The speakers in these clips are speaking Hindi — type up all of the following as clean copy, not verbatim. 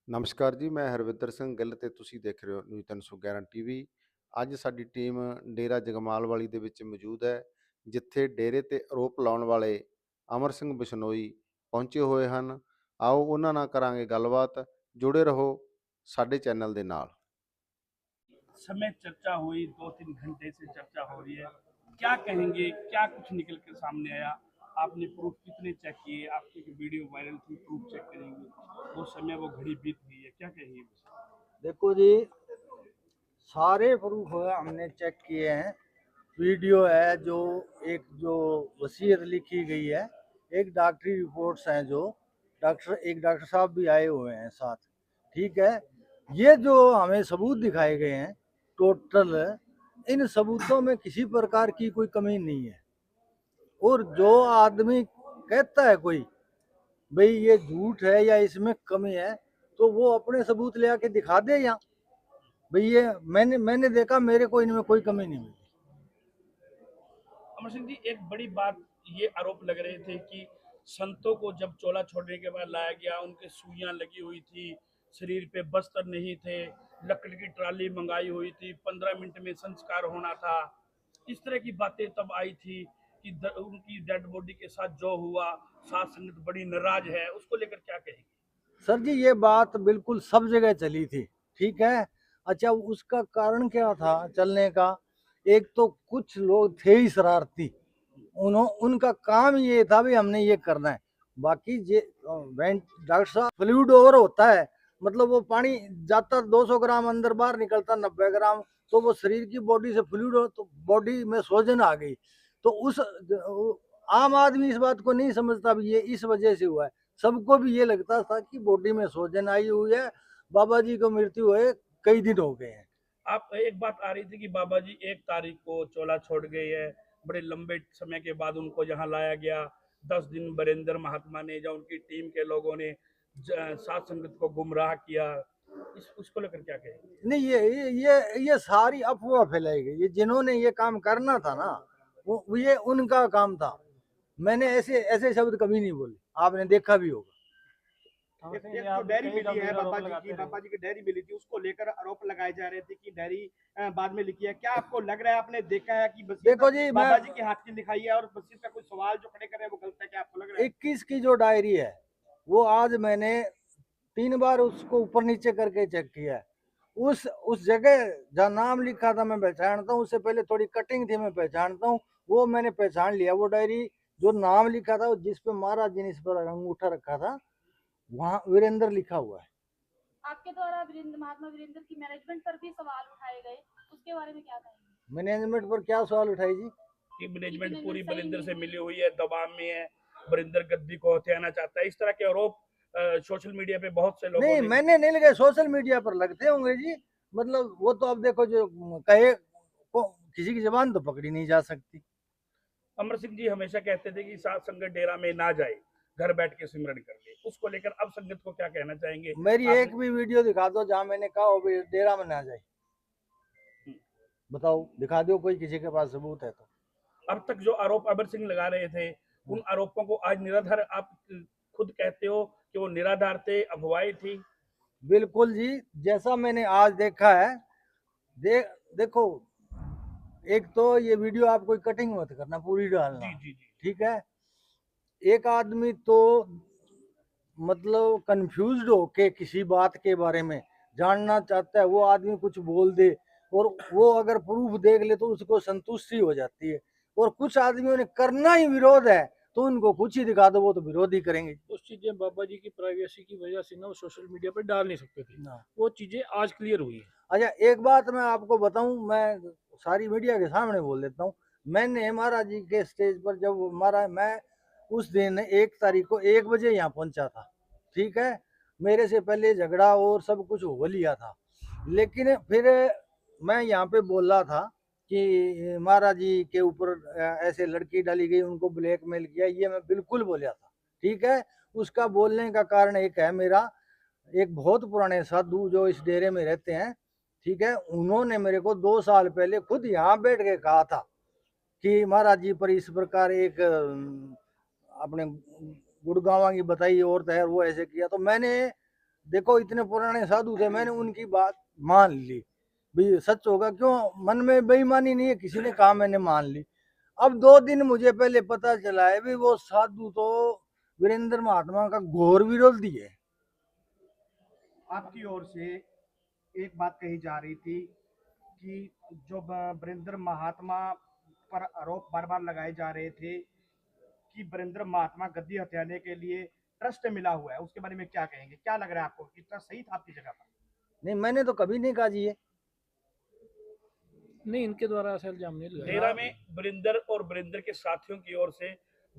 ਨਮਸਕਾਰ ਜੀ, ਮੈਂ ਹਰਵਿੰਦਰ ਸਿੰਘ ਗਿੱਲ ਤੇ ਤੁਸੀਂ ਦੇਖ ਰਹੇ ਹੋ ਨਿਊਜ਼ 311 ਟੀਵੀ। ਅੱਜ ਸਾਡੀ ਟੀਮ ਡੇਰਾ ਜਗਮਾਲ ਵਾਲੀ ਦੇ ਵਿੱਚ ਮੌਜੂਦ ਹੈ, ਜਿੱਥੇ ਡੇਰੇ ਤੇ ਆਰੋਪ ਲਾਉਣ ਵਾਲੇ ਅਮਰ ਸਿੰਘ ਬਿਸ਼ਨੋਈ ਪਹੁੰਚੇ ਹੋਏ ਹਨ। ਆਓ ਉਹਨਾਂ ਨਾਲ ਕਰਾਂਗੇ ਗੱਲਬਾਤ। ਜੁੜੇ ਰਹੋ ਸਾਡੇ चैनल ਦੇ ਨਾਲ। समय चर्चा हुई, 2-3 घंटे से चर्चा हो रही है। क्या कहेंगे, क्या कुछ निकल कर सामने आया? आपने प्रूफ कितने चेक किए? आपकी एक वीडियो वायरल थी, प्रूफ चेक करेंगे। वो समय वो घड़ी बीत गई है, क्या कहेंगे? देखो जी, सारे प्रूफ हमने चेक किए हैं। वीडियो है, जो वसीयत लिखी गई है, एक डॉक्टरी रिपोर्ट्स हैं, जो एक डॉक्टर साहब भी आए हुए हैं साथ। ठीक है, ये जो हमें सबूत दिखाए गए हैं टोटल, इन सबूतों में किसी प्रकार की कोई कमी नहीं है। और जो आदमी कहता है कोई भाई ये झूठ है या इसमें कमी है, तो वो अपने सबूत ले आके दिखा दे। यहाँ भाई ये मैंने देखा, मेरे को इनमें कोई कमी नहीं मिली। अमर सिंह जी, एक बड़ी बात ये आरोप लग रहे थे कि संतों को जब चोला छोड़ने के बाद लाया गया, उनके सुइयां लगी हुई थी, शरीर पे बस्तर नहीं थे, लकड़ी की ट्राली मंगाई हुई थी, 15 मिनट में संस्कार होना था। इस तरह की बातें तब आई थी कि उनकी डेड बॉडी के साथ जो हुआ, साथ संगत बड़ी नाराज है, उसको लेकर क्या कहेंगे? सर जी, ये बात बिल्कुल सब जगह चली थी। ठीक है, अच्छा उसका कारण क्या था चलने का? एक तो कुछ लोग थे ही शरारती, उनका काम ये था भी हमने ये करना है। बाकी ये डॉक्टर साहब, फ्लूइड ओवर होता है, मतलब वो पानी जाता 200 ग्राम अंदर बाहर निकलता 90 ग्राम, तो वो शरीर की बॉडी से फ्लूइड हो तो बॉडी में सोजन आ गई। तो उस आम आदमी इस बात को नहीं समझता भी ये इस वजह से हुआ है। सबको भी ये लगता था कि बॉडी में सोजन आई हुई है, बाबा जी को मृत्यु हुए कई दिन हो गए हैं। आप एक बात आ रही थी कि बाबा जी 1 तारीख को चोला छोड़ गए है, बड़े लंबे समय के बाद उनको यहाँ लाया गया। 10 दिन वीरेंद्र महात्मा ने या उनकी टीम के लोगों ने सात संगत को गुमराह किया। उसको लेकर क्या कहेंगे? नहीं, ये सारी अफवाह फैलाई गई। ये जिन्होंने ये काम करना था ना, वो ये उनका काम था। मैंने ऐसे ऐसे शब्द कभी नहीं बोले, आपने देखा भी होगा। एक तो डायरी मिली है बाबा जी की डायरी मिली थी, उसको लेकर आरोप लगाए जा रहे थे कि डायरी बाद में लिखी है। क्या आपको लग रहा है, आपने देखा है कि देखो जी, बाबा जी के हाथ की लिखाई है और बशीर का कोई सवाल जो खड़े करे वो गलत है? क्या आपको लग रहा है? 21 की जो डायरी है, वो आज मैंने 3 बार उसको ऊपर नीचे करके चेक किया है। उस जगह जहाँ नाम लिखा था मैं पहचानता हूँ, उससे पहले थोड़ी कटिंग थी मैं पहचानता हूँ, वो मैंने पहचान लिया। वो डायरी जो नाम लिखा था, जिस पे महाराज जी ने इस पर अंगूठा रखा था, वहाँ वीरेंद्र लिखा हुआ है। आपके द्वारा महात्मा वीरेंद्र की मैनेजमेंट पर भी सवाल उठाए गए, उसके बारे में क्या कहेंगे? मैनेजमेंट पर क्या सवाल उठाई जी? कि मैनेजमेंट पूरी वीरेंद्र से मिली हुई है, दबाव में है, वीरेंद्र गद्दी को हथियाना चाहता है, इस तरह के आरोप सोशल मीडिया पे बहुत से लोगों नहीं, ने। मैंने नहीं लगे, सोशल मीडिया पर लगते होंगे जी। मतलब वो तो अब देखो, जो कहे किसी की जबान तो पकड़ी नहीं जा सकती। अमर सिंह जी हमेशा कहते थे कि सात संगत डेरा में ना जाए, घर बैठ के सिमरन कर ले। उसको लेकर अब संगत को क्या कहना चाहेंगे? मेरी एक भी वीडियो दिखा दो जहाँ मैंने कहा वो भी डेरा में ना जाए, बताओ, दिखा दो कोई, किसी के पास सबूत है तो। अब तक जो आरोप अमर सिंह लगा रहे थे, उन आरोपों को आज निराधार आप खुद कहते हो कि वो निराधार थे, अफवाहें थी। बिल्कुल जी, जैसा मैंने आज देखा है, देखो, एक तो ये वीडियो आप कोई कटिंग मत करना, पूरी डालना। जी जी जी। ठीक है, एक आदमी तो मतलब कंफ्यूज्ड हो के किसी बात के बारे में जानना चाहता है, वो आदमी कुछ बोल दे और वो अगर प्रूफ देख ले तो उसको संतुष्टि हो जाती है। और कुछ आदमियों ने करना ही विरोध है, तो उनको कुछ ही दिखा दो, वो तो विरोध ही करेंगे। उस चीजें बाबा जी की प्राइवेसी की वजह से ना वो सोशल मीडिया पर डाल नहीं सकते थे, ना। वो चीजें आज क्लियर हुई है। अच्छा, एक बात मैं आपको बताऊं, मैं सारी मीडिया के सामने बोल देता हूँ। मैंने महाराज जी के स्टेज पर जब मैं उस दिन 1 तारीख को 1 बजे यहाँ पहुंचा था। ठीक है, मेरे से पहले झगड़ा और सब कुछ हो लिया था, लेकिन फिर मैं यहाँ पे बोल रहा था कि महाराज जी के ऊपर ऐसे लड़की डाली गई, उनको ब्लैकमेल किया, ये मैं बिल्कुल बोला था। ठीक है, उसका बोलने का कारण एक है, मेरा एक बहुत पुराने साधु जो इस डेरे में रहते हैं, ठीक है, उन्होंने मेरे को 2 साल पहले खुद यहाँ बैठ के कहा था कि महाराज जी पर इस प्रकार एक अपने गुड़गांव की बताई औरत है, वो ऐसे किया। तो मैंने देखो इतने पुराने साधु थे, मैंने उनकी बात मान ली, भाई सच होगा, क्यों मन में बेईमानी नहीं है, किसी ने कहा मैंने मान ली। अब 2 दिन मुझे पहले पता चला है भी वो साधु तो वीरेंद्र महात्मा का घोर विरोधी है। आपकी ओर से एक बात कही जा रही थी कि जो वीरेंद्र महात्मा पर आरोप बार बार लगाए जा रहे थे कि वीरेंद्र महात्मा गद्दी हथियाने के लिए ट्रस्ट मिला हुआ है, उसके बारे में क्या कहेंगे? क्या लग रहा है आपको कि ट्रस्ट सही था आपकी जगह पर? नहीं, मैंने तो कभी नहीं कहा जी ये। नहीं, इनके द्वारा ऐसा इल्जाम नहीं लगाया। डेरा में वीरेंद्र और वीरेंद्र के साथियों की ओर से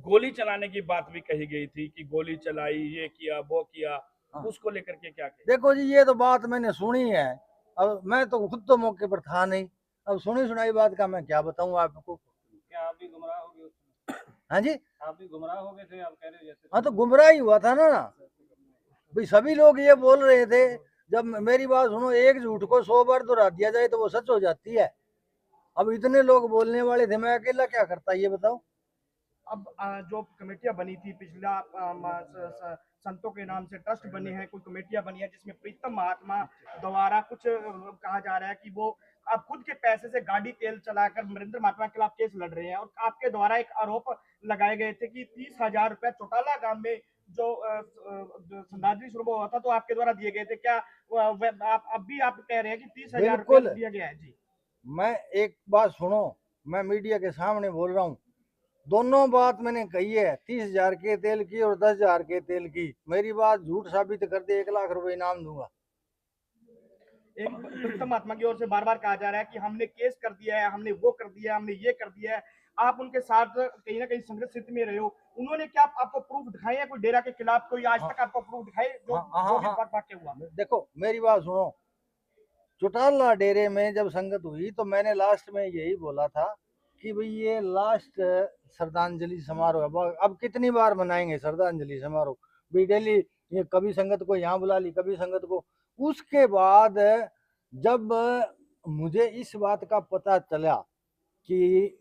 गोली चलाने की बात भी कही गई थी कि गोली चलाई, ये किया, वो किया। हाँ। उसको लेकर के क्या कहें? देखो जी, ये तो बात मैंने सुनी है, अब मैं तो खुद तो मौके पर था नहीं, अब सुनी सुनाई बात का मैं क्या बताऊं आपको। क्या आप भी गुमराह हो गए उस समय? हाँ जी, आप भी गुमराह हो गए थे, आप कह रहे हो जैसे। हाँ तो गुमराह ही हुआ था ना भाई, सभी लोग ये बोल रहे थे। जब मेरी बात सुनो, एक झूठ को 100 बार दोहरा दिया जाए तो वो सच हो जाती है। अब इतने लोग बोलने वाले थे, मैं अकेला क्या करता ये बताओ। अब जो कमेटियां बनी थी पिछला संतों के नाम से ट्रस्ट बने हैं, कोई कमेटियां बनी है जिसमें प्रीतम महात्मा द्वारा कुछ कहा जा रहा है कि वो आप खुद के पैसे से गाड़ी तेल चलाकर वीरेंद्र महात्मा के खिलाफ केस लड़ रहे हैं, और आपके द्वारा एक आरोप लगाए गए थे कि 30,000 रुपए चौटाला गांव में जो श्रद्धांजलि शुरू हुआ था तो आपके द्वारा दिए गए थे। क्या आप अब भी आप कह रहे हैं कि 30,000 रुपए बिल्कुल। दिया गया है? जी, मैं एक बात सुनो, मैं मीडिया के सामने बोल रहा हूँ, दोनों बात मैंने कही है, 30,000 के तेल की और 10,000 के तेल की। मेरी बात झूठ साबित कर दे, 1 लाख रुपए इनाम दूंगा। एक प्रीतम महात्मा की ओर से बार बार कहा जा रहा है कि हमने केस कर दिया है, हमने वो कर दिया है, हमने ये कर दिया है। आप उनके साथ कहीं ना कहीं संघर्ष स्थिति में रहे हो, उन्होंने क्या आपको प्रूफ दिखाए हैं कोई डेरा के खिलाफ? कोई आज तक आपको प्रूफ दिखाए जो जो भी वाक्य हुआ? देखो मेरी बात सुनो, चौटाला डेरे में जब संगत हुई तो मैंने लास्ट में यही बोला था कि भाई ये लास्ट श्रद्धांजलि समारोह है। अब कितनी बार मनाएंगे श्रद्धांजलि समारोह भाई? डेली ये कभी संगत को यहाँ बुला ली, कभी संगत को। उसके बाद जब मुझे इस बात का पता चला कि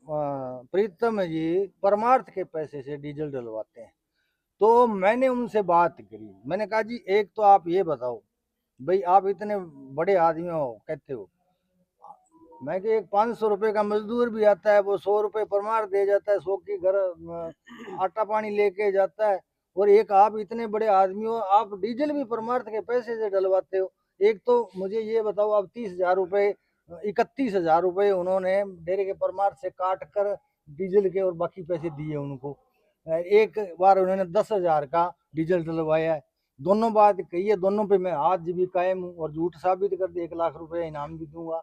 प्रीतम जी परमार्थ के पैसे से डीजल डलवाते हैं, तो मैंने उनसे बात करी। मैंने कहा जी एक तो आप ये बताओ भाई, आप इतने बड़े आदमी हो, कहते हो, मैं कि एक 500 रुपये का मजदूर भी आता है, वो 100 रुपये परमार दे जाता है, 100 की घर आटा पानी लेके जाता है, और एक आप इतने बड़े आदमी हो, आप डीजल भी परमार्थ के पैसे से डलवाते हो। एक तो मुझे ये बताओ, आप 30,000 रुपये, 31,000 रुपये उन्होंने डेरे के परमार्थ से काट कर डीजल के और बाकी पैसे दिए उनको। एक बार उन्होंने 10,000 का डीजल डलवाया है। दोनों बात कही है, दोनों पे मैं आज भी कायम हूँ, और झूठ साबित कर दे 1 लाख रुपए इनाम भी दूंगा।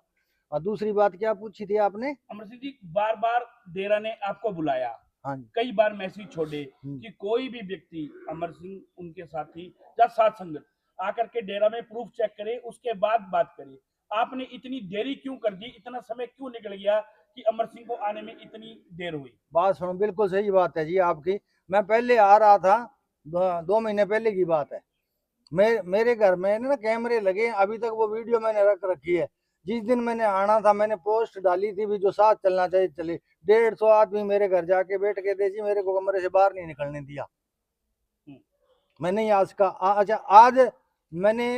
और दूसरी बात क्या पूछी थी आपने? अमर सिंह जी, बार बार डेरा ने आपको बुलाया, हाँ जी। कई बार मैसेज छोड़े कि कोई भी व्यक्ति, अमर सिंह, उनके साथी या साथ संगत आकर के डेरा में प्रूफ चेक करे, उसके बाद बात करे। आपने इतनी देरी क्यों कर दी? इतना समय क्यों निकल गया कि अमर सिंह को आने में इतनी देर हुई? बात सुनो, बिल्कुल सही बात है जी आपकी। मैं पहले आ रहा था, 2 महीने पहले की बात है। मेरे घर में ना कैमरे लगे, अभी तक वो वीडियो मैंने रख रखी है। जिस दिन मैंने आना था, मैंने पोस्ट डाली थी भी जो साथ चलना चाहिए चले। 150 आदमी मेरे घर जाके बैठ के थे जी, मेरे को कमरे से बाहर नहीं निकलने दिया। मैंने आज का अच्छा, आज मैंने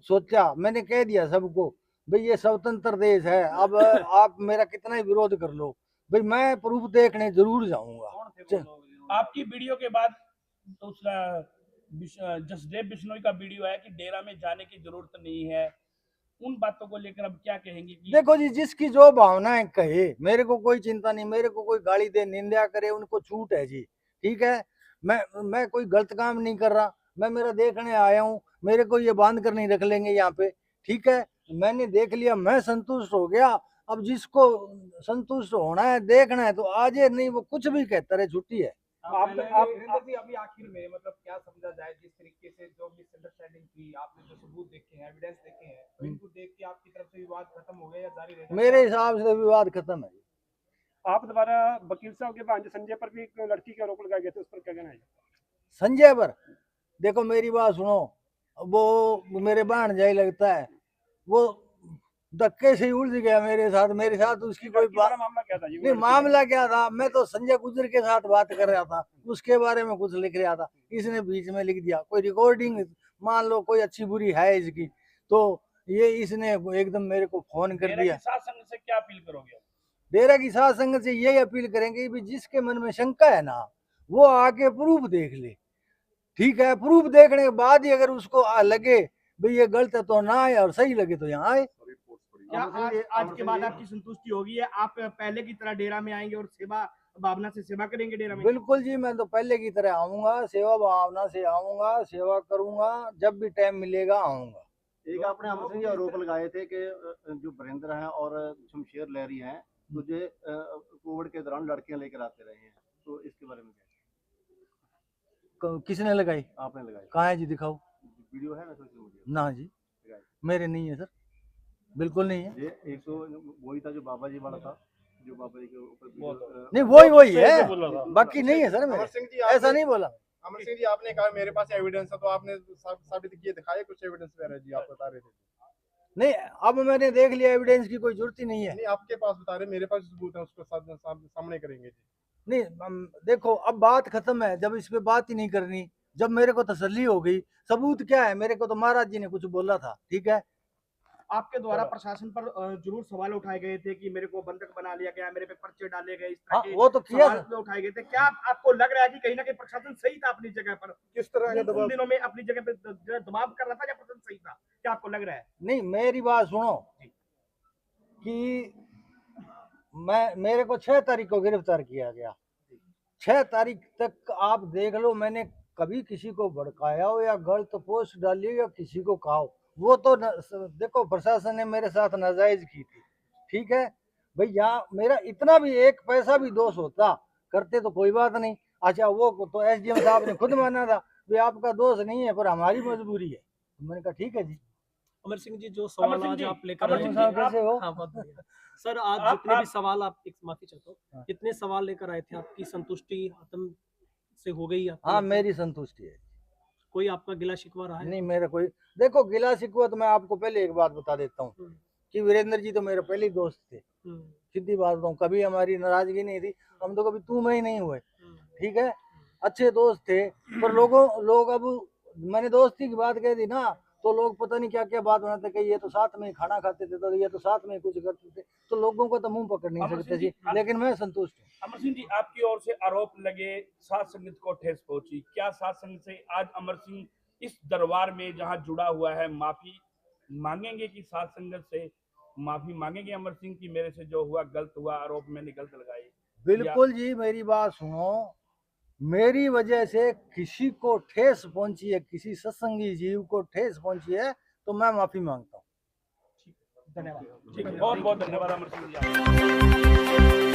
सोचा, मैंने कह दिया सबको भाई ये स्वतंत्र देश है, अब आप मेरा कितना ही विरोध कर लो भाई, मैं प्रूफ देखने जरूर जाऊंगा। आपकी वीडियो के बाद दूसरा जसदेव बिश्नोई का वीडियो है कि डेरा में जाने की जरूरत नहीं है, उन बातों को लेकर अब क्या कहेंगे? कि देखो जी, जिसकी जो भावनाएं कहे, मेरे को कोई चिंता नहीं, मेरे को कोई गाली दे, निंदा करे, उनको छूट है जी, ठीक है। मैं कोई गलत काम नहीं कर रहा, मैं मेरा देखने आया हूँ, मेरे को ये बांध कर नहीं रख लेंगे यहाँ पे, ठीक है। मैंने देख लिया, मैं संतुष्ट हो गया। अब जिसको संतुष्ट होना है, देखना है, तो आज नहीं वो कुछ भी कहता रहे, छुट्टी है। अभी आखिर में मतलब क्या समझा जाए, जिस तरीके से जो मिसअंडरस्टैंडिंग थी, आपने जो सबूत देखे हैं, एविडेंस देखे हैं, तो इनको देख के आपकी तरफ से विवाद खत्म हो गया या जारी रहेगा? मेरे हिसाब से विवाद खत्म है। आप द्वारा वकील साहब के भांजे संजय पर भी एक लड़की के आरोप लगाए गए थे, उस पर क्या कहना है? संजय पर देखो मेरी बात सुनो, वो मेरे भांजा ही लगता है, वो धक्के से उलझ गया मेरे साथ उसकी कोई बात मामला क्या था? नहीं, मामला क्या था, मैं तो संजय गुजर के साथ बात कर रहा था, उसके बारे में कुछ लिख रहा था, इसने बीच में लिख दिया। कोई रिकॉर्डिंग मान लो कोई अच्छी बुरी है इसकी, तो ये इसने एकदम मेरे को फोन कर डेरा दिया। की साध संगत से क्या अपील करोगे? डेरा की साध संगत से यही अपील करेंगे कि जिसके मन में शंका है ना, वो आके प्रूफ देख ले। ठीक है, प्रूफ देखने के बाद ही अगर उसको लगे भाई ये गलत है तो ना आए, और सही लगे तो यहाँ आए। क्या आज के बाद आपकी संतुष्टि होगी है? आप पहले की तरह डेरा में आएंगे और सेवा भावना से सेवा करेंगे डेरा में? बिल्कुल जी, मैं तो पहले की तरह आऊंगा, सेवा भावना से आऊंगा, सेवा करूंगा, जब भी टाइम मिलेगा आऊंगा। एक आपने अमर सिंह जी आरोप लगाए थे कि जो वरिंदर हैं और शमशेर लहरी हैं तुझे कोविड के दौरान लड़कियां लेकर आते रहे हैं, तो इसके बारे में क्या? किसने लगाई? आपने लगाई। कहाँ है जी, दिखाओ। वीडियो है ना सोशल मीडिया? ना जी, मेरे नहीं है सर, बिल्कुल नहीं है। ये एक तो वही था जो बाबा जी वाला था, जो बाबा जी के ऊपर नहीं वही है, बाकी नहीं है सर मेरे, ऐसा नहीं बोला। अमर सिंह जी, आपने कहा मेरे पास एविडेंस है, तो आपने साबित किए, दिखाए कुछ एविडेंस वगैरह? जी आप बता रहे थे। नहीं, अब मैंने देख लिया, एविडेंस की कोई जरूरत ही नहीं है। नहीं, आपके पास बता रहे, मेरे पास सबूत है, उसको सामने करेंगे जी। नहीं देखो, अब बात खत्म है, जब इस पे बात ही नहीं करनी, जब मेरे को तसल्ली हो गई। सबूत क्या है? मेरे को तो महाराज जी ने कुछ बोला था, ठीक है। आपके द्वारा प्रशासन पर जरूर सवाल उठाए गए थे कि मेरे को बंधक बना लिया गया, मेरे पे पर्चे डाले गए, इस तरह के वो तो किया सवाल उठाए गए थे। क्या आपको लग रहा है कि कहीं ना कहीं प्रशासन सही था अपनी जगह पर? किस तरह का उन दिनों में अपनी जगह पे दबाव कर रहा था या प्रशासन सही था? क्या आपको लग रहा है? नहीं, मेरी बात सुनो कि मेरे को 6 तारीख को गिरफ्तार किया गया। 6 तारीख तक आप देख लो, मैंने कभी किसी को भड़काया हो या गलत पोस्ट डाली हो या किसी को कहा हो, वो तो देखो प्रशासन ने मेरे साथ नाजायज की थी, ठीक है भाई। यहाँ मेरा इतना भी एक पैसा भी दोष होता करते तो कोई बात नहीं। अच्छा, वो तो एसडीएम साहब ने खुद माना था भाई आपका दोष नहीं है, पर हमारी मजबूरी है। मैंने कहा ठीक है जी। अमर सिंह जी, जो सवाल आज आप लेकर आए साहब कैसे हो? हाँ, बहुत बढ़िया सर। आज जितने भी सवाल आप, एक माफी चाहता हूँ, जितने सवाल लेकर आए थे, आपकी संतुष्टि आत्म से हो गई? हाँ, मेरी संतुष्टि है। कोई आपका गिला शिकवा रहा है? नहीं, मेरा कोई, देखो गिला शिकवा तो मैं आपको पहले एक बात बता देता हूँ कि वीरेंद्र जी तो मेरे पहले ही दोस्त थे, सीधी बात बताऊँ, कभी हमारी नाराजगी नहीं थी, हम तो कभी तू में ही नहीं हुए, ठीक है। अच्छे दोस्त थे, पर लोग अब मैंने दोस्ती की बात कह दी ना, तो लोग पता नहीं क्या क्या बात बनाते कि ये तो साथ में खाना खाते थे, तो ये तो साथ में कुछ करते थे, तो लोगों को तो मुंह पकड़ नहीं सकते जी। लेकिन मैं संतुष्ट हूँ। अमर सिंह जी, आपकी ओर से आरोप लगे, साध संगत को ठेस पहुंची, क्या साध संगत से आज अमर सिंह इस दरबार में जहां जुड़ा हुआ है माफी मांगेंगे? कि साध संगत से माफी मांगेंगे अमर सिंह की मेरे से जो हुआ गलत हुआ, आरोप मैंने गलत लगाए? बिल्कुल जी, मेरी बात सुनो, मेरी वजह से किसी को ठेस पहुंची है, किसी सत्संगी जीव को ठेस पहुंची है, तो मैं माफी मांगता हूँ। धन्यवाद। ठीक है, बहुत बहुत धन्यवाद अमर सिंह जी।